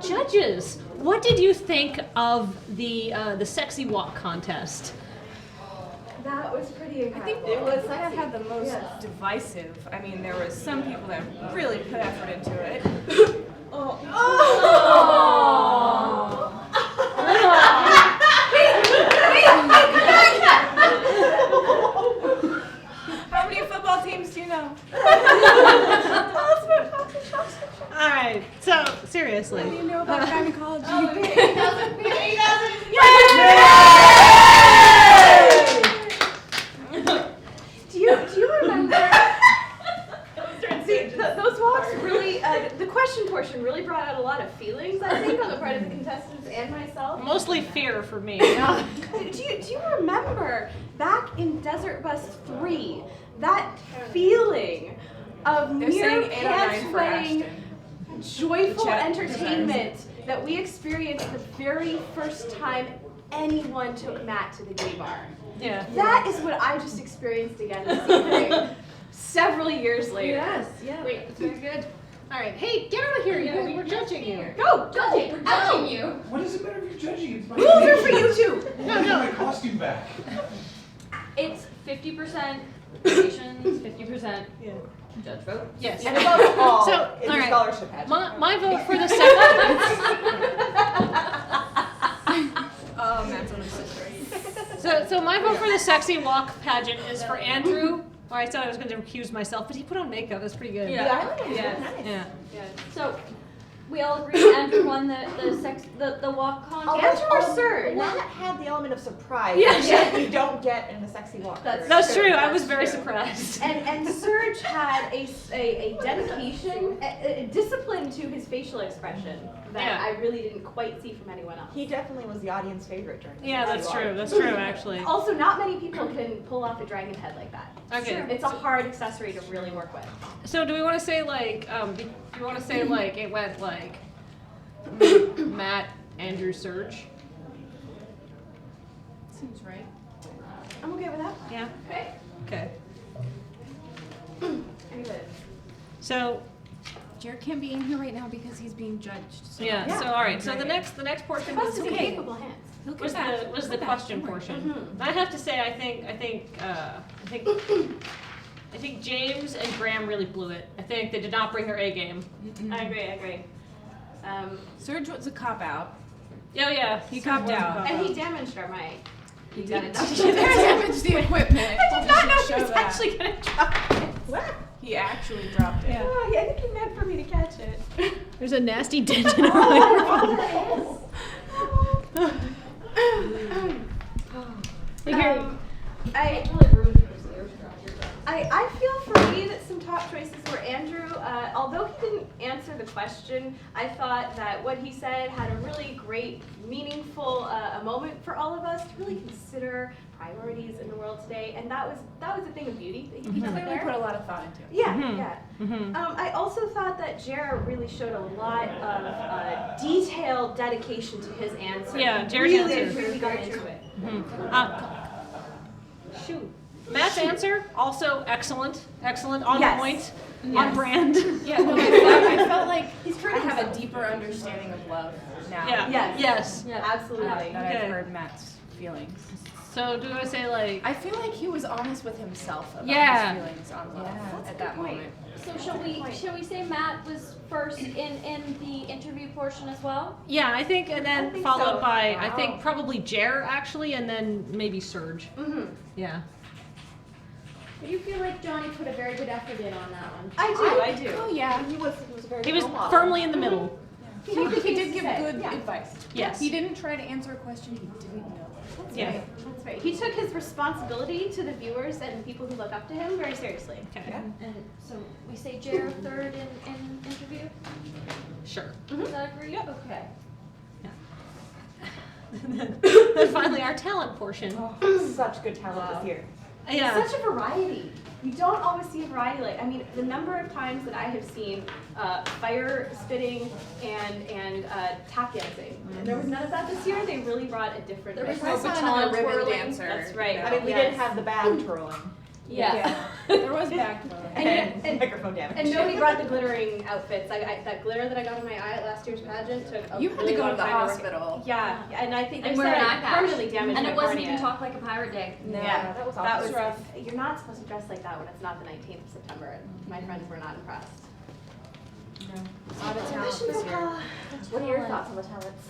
Judges, what did you think of the sexy walk contest? That was pretty incredible. I think it was that had the most divisive. I mean, there was some people that really put effort into it. How many football teams do you know? All right, so seriously. What do you know about gynecology? Do you remember? See, those walks really, the question portion really brought out a lot of feelings, I think, on the part of the contestants and myself. Mostly fear for me. Do you remember back in Desert Bus 3, that feeling of near pants-sweating, joyful entertainment that we experienced the very first time anyone took Matt to the gay bar? Yeah. That is what I just experienced again this evening, several years later. Yes, yeah. Wait, that's very good. All right, hey, get out of here! We're judging you. Go! We're judging you. What does it matter if you're judging? It's my Rules are for you too! I need my costume back. It's 50% donations, 50% judge vote. Yes. And above all, So, it's all a right. scholarship pageant. My vote for the second. Oh, Matt's on his sister. So my vote for the sexy walk pageant is for Andrew. Or I thought I was going to recuse myself, but he put on makeup. That's pretty good. Yeah. Yeah. So we all agree Andrew won the walk contest. Andrew or Serge? That had the element of surprise Yeah. that you don't get in the sexy walk. That's true. I was very surprised. And Serge had a dedication, a discipline to his facial expression that I really didn't quite see from anyone else. He definitely was the audience favorite during the Yeah, sexy that's walk. true. That's true, actually. Also, not many people can pull off a dragon head like that. Okay. It's a hard accessory to really work with. So do we want to say like, do you want to say like it went like Matt, Andrew, Serge? Seems right. I'm okay with that. Yeah. Okay. Okay. I'm good. So Jared can't be in here right now because he's being judged. So. yeah. So all right. So the next portion Plus, was it's in capable hands. was the question portion. I have to say I think James and Graham really blew it. I think they did not bring their A game. I agree. Serge was a cop out. Oh yeah, He copped out. And he damaged our mic. He got it. Damaged the equipment. I did not know Show he was that. actually going to drop it. What? He actually dropped it. Oh, I think he meant for me to catch it. There's a nasty dent in the microphone. I feel for me that some top choices were Andrew. Although he didn't answer the question, I thought that what he said had a really great, meaningful a moment for all of us to really consider priorities in the world today, and that was a thing of beauty that he put Clearly there. put a lot of thought into it. Yeah. I also thought that Jared really showed a lot of detailed dedication to his answer. Yeah, He Jared's really, answer. really got into it. Shoot. Matt's answer also excellent, on Yes. point, on brand. Yeah, no, I felt like He's I trying to have a deeper understanding of love now. Yeah. Yes. Yes. Absolutely. That Okay. I've heard Matt's feelings. So do I say like? I feel like he was honest with himself about Yeah. his feelings on love at that moment. So shall we say Matt was first in the interview portion as well? Yeah, I think, and then think followed so. by I think probably Jer actually, and then maybe Serge. Mm-hmm. Yeah. But you feel like Johnny put a very good effort in on that one. I do. Oh yeah. He was a very He was role model. firmly in the middle. He did give good advice. Yes. He didn't try to answer a question he didn't know. Yeah. That's right. He took his responsibility to the viewers and people who look up to him very seriously. Okay. And so we say Jared third in interview? Sure. Does that agree? Okay. Then finally our talent portion. Such good talent this year. Yeah. Such a variety. You don't always see a variety like, I mean, the number of times that I have seen fire spitting and tap dancing. And there was none of that this year. They really brought a different. There was no baton twirling. dancer. That's right. I mean, we didn't have the bag twirling. Yeah. There was backbone. And microphone damage. And nobody brought the glittering outfits. that glitter that I got in my eye at last year's pageant took a You had to really go to long the time work. hospital. Yeah, and I think they And said wear an I eye patch. permanently damaged And my it wasn't cornea. even Talk Like a Pirate Day. No. Yeah, that was that awful. was rough. You're not supposed to dress like that when it's not the 19th of September. And my friends were not impressed. No. A lot of talent this year. What are your thoughts on the talents?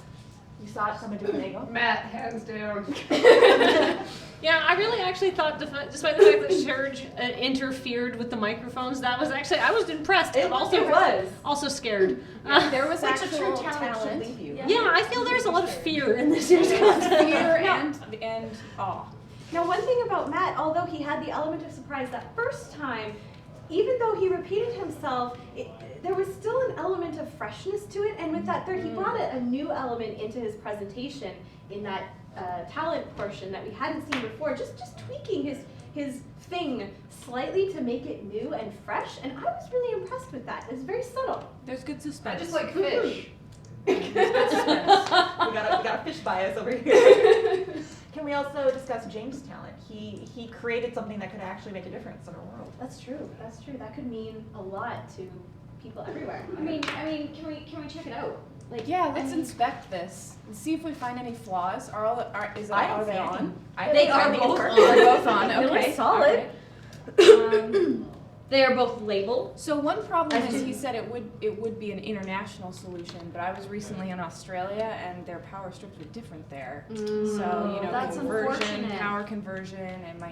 You saw it from a different angle? Matt, hands down. Yeah, I really actually thought, despite the fact that Serge interfered with the microphones, that was actually, I was impressed, but also scared. There was Which a actual true talent should leave you. Yeah, I feel there's a lot of fear in this year's contest. Fear and awe. Now, one thing about Matt, although he had the element of surprise that first time, even though he repeated himself, there was still an element of freshness to it, and with that, he brought a new element into his presentation in that talent portion that we hadn't seen before, just tweaking his thing slightly to make it new and fresh, and I was really impressed with that. It's very subtle. There's good I suspense. just like fish. we got a fish bias over here. Can we also discuss James' talent? He created something that could actually make a difference in our world. That's true. That's true. That could mean a lot to people everywhere. I mean, can we check it out? Like, Yeah, let's inspect this and see if we find any flaws. Are they on? They are both They're both on. They look Okay. solid. Okay. they are both labeled. So one problem is he said it would be an international solution, but I was recently in Australia and their power strips were different there. So That's conversion, unfortunate. power conversion, and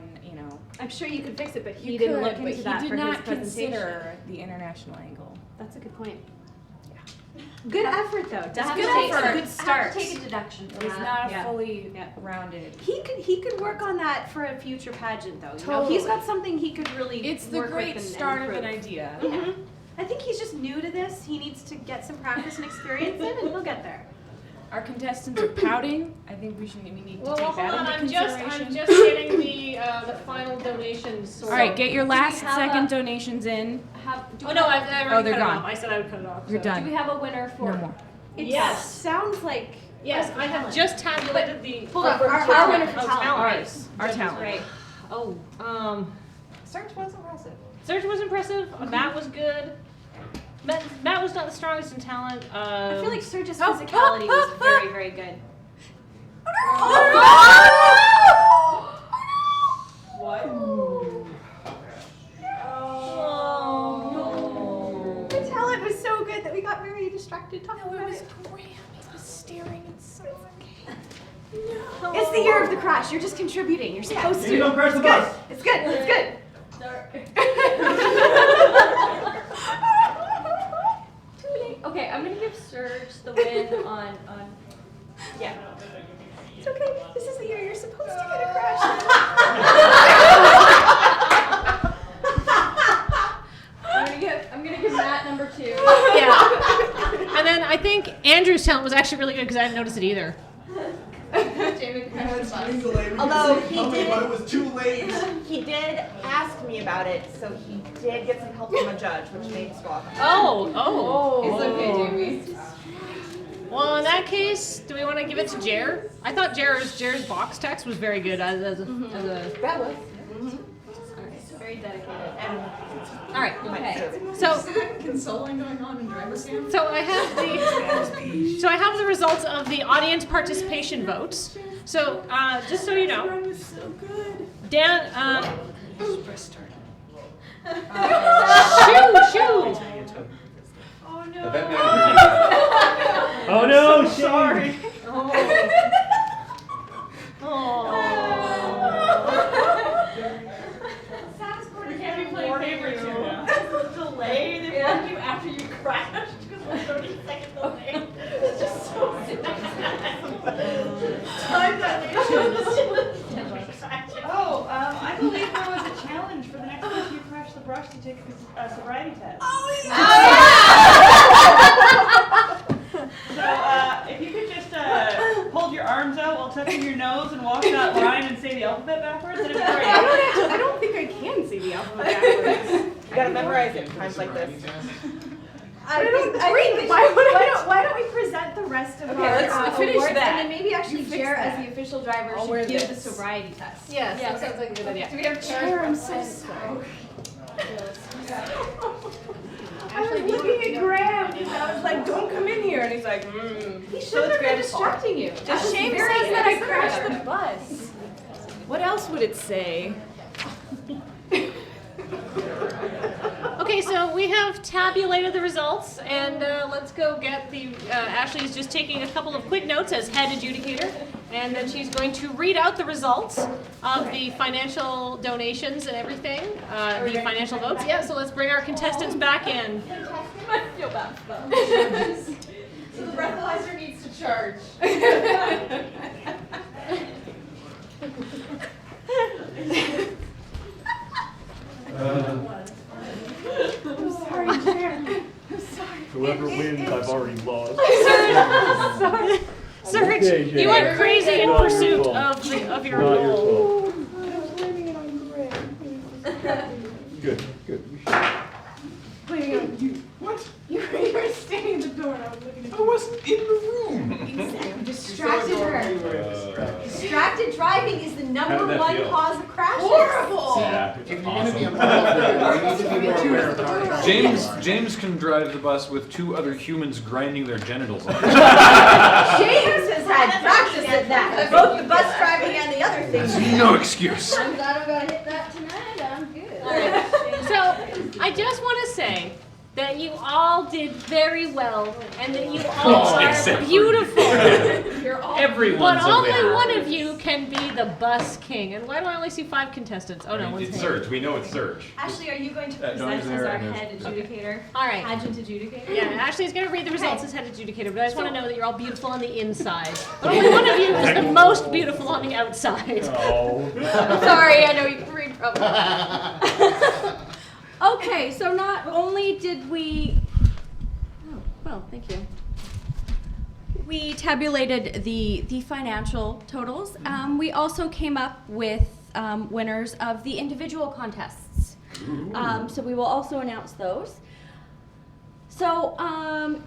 I'm sure you could fix it, but he you didn't could, look but into that he for did his not presentation. consider the international angle. That's a good point. Good effort, though. I have Definitely to a take- good I have start. to take a deduction It from was that. not Yeah. fully Yeah. rounded. He could work on that for a future pageant, though. You know, he's Totally. got something he could really It's the work great with and start of improve. an idea. Mhm. I think he's just new to this. He needs to get some practice and experience in, and he'll get there. Our contestants are pouting. I think we need to Well, take hold that on, into I'm consideration. just getting the final donations. All right, get your last have second a- donations in. Do Oh we no, have- I Oh, already they're cut it gone. off. I said I would cut it off. You're so. done. Do we have a winner for? No more. It Yes. sounds like. Yes, I have just tabulated the. Hold on, our winner for Oh, talent. talent. Ours. Our talent. Right. Oh, Search was impressive. Serge was impressive. Matt was good. Matt was not the strongest in talent. I feel like Serge's Oh, physicality was very, very good. What? Oh. The talent was so good that we got very distracted talking about it. Graham. He was staring and suffocating. It's the year of the crash. You're just contributing. You're supposed Maybe to. don't crash the It's good. bus. It's good. It's good. Okay, I'm gonna give Serge the win on. Yeah. It's okay. This is the year you're supposed to get a crash. I'm gonna give Matt number 2. Yeah. And then I think Andrew's talent was actually really good because I didn't notice it either. David crashed the bus. Although he Tell me, did- but it was too late. He did ask me about it, so he did get some help from a judge, which made us welcome. Oh. It's okay, Jamie. Well, in that case, do we want to give it to Jer? I thought Jer's box text was very good as a. That was. Very dedicated. And All right. you might Okay. deserve it. So Consoling going on in driver's camp? So I have the results of the audience participation votes. So just so you know, was so good. Dan, Press start. shoot. Oh no, sorry. We can't be playing favorites here now. Delay, they warned you after you crashed because we're 30 seconds delayed. It's just so time dilation. Oh, I believe there was a challenge for the next person who crashed the brush to take a sobriety test. So if you could just hold your arms out while touching your nose and walk that line and say the alphabet backwards, that'd be great. I don't think I can see the alphabet backwards. You gotta memorize it in times like this. I think why don't we present the rest of Okay, our let's finish awards, that. and then maybe actually You fix Jer, as that. the official driver, I'll wear should give the this. sobriety test. Yes, Yeah, that sounds like a good idea. Do we have Jer, I'm so sorry. I was looking at Graham and I was like, don't come in here. And he's like, He should have been distracting you. The shame says that I crashed the bus. What else would it say? Okay, so we have tabulated the results, and let's go get the. Ashley's just taking a couple of quick notes as head adjudicator, and then she's going to read out the results of the financial donations and everything, the financial votes. Yeah, so let's bring our contestants back in. I feel bad. So the breathalyzer needs to charge. I'm sorry, Chair. I'm sorry. Whoever wins, I've already lost. Serge, Okay, you went crazy in Not your pursuit fault. of your Not your goal. fault. Good. Waiting on you. What? You were standing at the door and I was looking at I wasn't in the room. Distracted her. Distracted driving is the How number did that one feel? cause of crashes. Horrible! Yeah, If you're it's gonna be a awesome. you need to be more aware of the James can drive the bus with 2 other humans grinding their genitals on it. James has had practice at that. Both the bus driving and the other things. That's no excuse. I'm glad I'm gonna hit that tonight. I'm good. All right. So I just want to say that you all did very well, and that you all Except are for beautiful. You're all Everyone's But a only winner. one of you can be the bus king. And why do I only see 5 contestants? Oh no, one's It's here. Serge. We know it's Serge. Ashley, are you going to That present noise as there our and head adjudicator? All right. Pageant adjudicator? Yeah, Ashley's going to read the results as head adjudicator, but I just want to know that you're all beautiful on the inside. But only one of you is the most beautiful on the outside. Oh. Sorry, I know you can read from. Okay, so not only did we. Oh, well, thank you. We tabulated the financial totals. We also came up with winners of the individual contests. So we will also announce those. So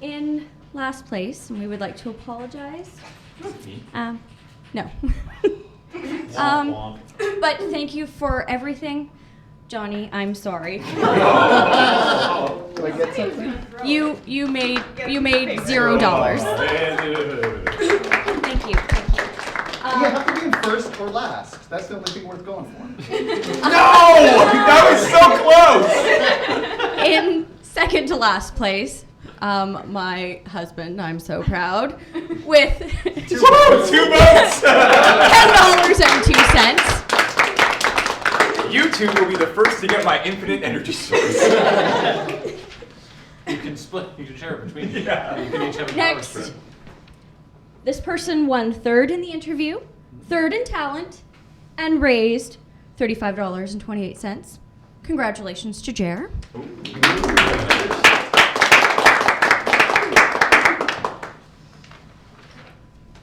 in last place, and we would like to apologize. No. But thank you for everything. Johnny, I'm sorry. Do I get something? You made $0. Thank you. You have to be in first or last. That's the only thing worth going for. No! That was so close! In second to last place, my husband, I'm so proud, with Two votes! $10.02. You two will be the first to get my infinite energy source. You can split. You can share it between you. Yeah. You can each have a power Next, strip. this person won third in the interview, third in talent, and raised $35.28. Congratulations to Jer.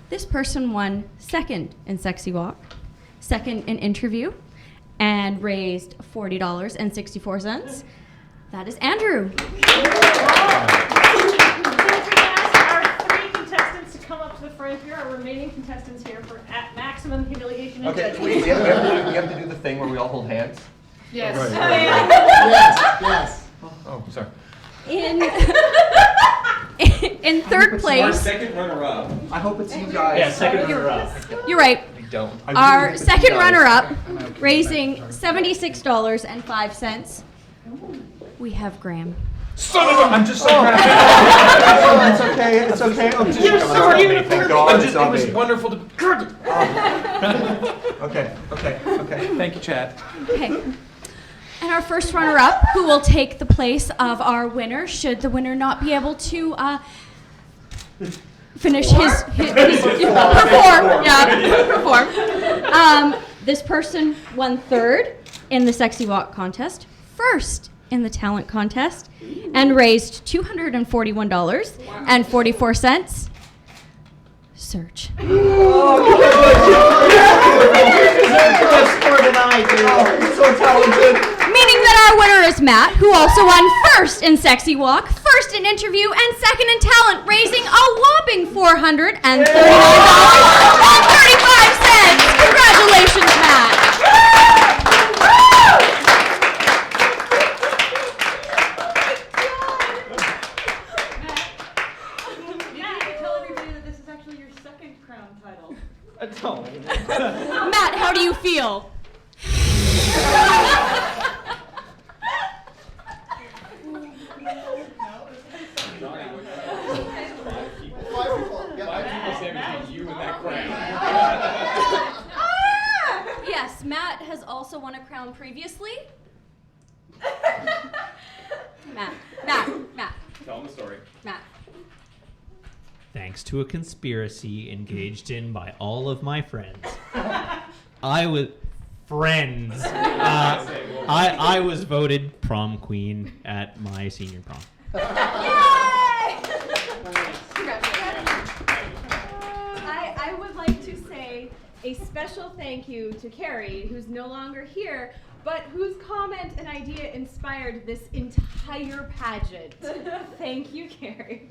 This person won second in Sexy Walk, second in interview, and raised $40.64. That is Andrew. Can we ask our 3 contestants to come up to the front here, our remaining contestants here, for at maximum humiliation and Okay, judgment? we have to do the thing where we all hold hands. Yes. Yes. Oh, sorry. In third Our place, second runner-up. I hope it's you guys. Yeah, second runner-up. you're right, We don't. our second runner-up, raising $76.05. We have Graham. Son of a! I'm just so proud. Oh, it's okay. It's okay. I'm just. You're so Thank God I'm it's just, not it was me. wonderful to. Okay. Thank you, Chad. Okay. And our first runner-up, who will take the place of our winner, should the winner not be able to finish his perform. This person won third in the Sexy Walk contest, first in the talent contest, and raised $241.44. Serge. So talented. Meaning that our winner is Matt, who also won first in Sexy Walk, first in interview, and second in talent, raising a whopping $439.35. Congratulations, Matt. crown title. Matt, how do you feel? You and that crown. Yes, Matt has also won a crown previously. Matt. Tell him the story. Matt. Thanks to a conspiracy engaged in by all of my friends, I was I was voted prom queen at my senior prom. I would like to say a special thank you to Carrie, who's no longer here, but whose comment and idea inspired this entire pageant. Thank you, Carrie.